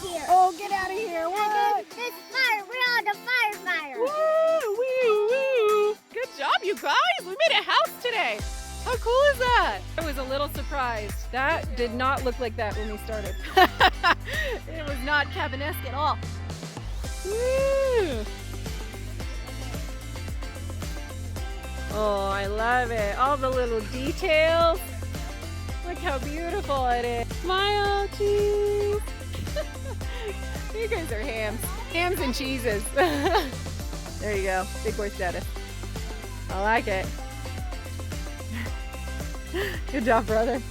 of here. Oh, get out of here. What? This fire. We're on the fire. Woo, woo, woo. Good job, you guys. We made a house today. How cool is that? I was a little surprised. That did not look like that when we started. It was not cabinesque at all. Woo. Oh, I love it. All the little details. Look how beautiful it is. Smile, cheese. You guys are hams. Hams and cheeses. There you go. Big boy status. I like it. Good job, brother.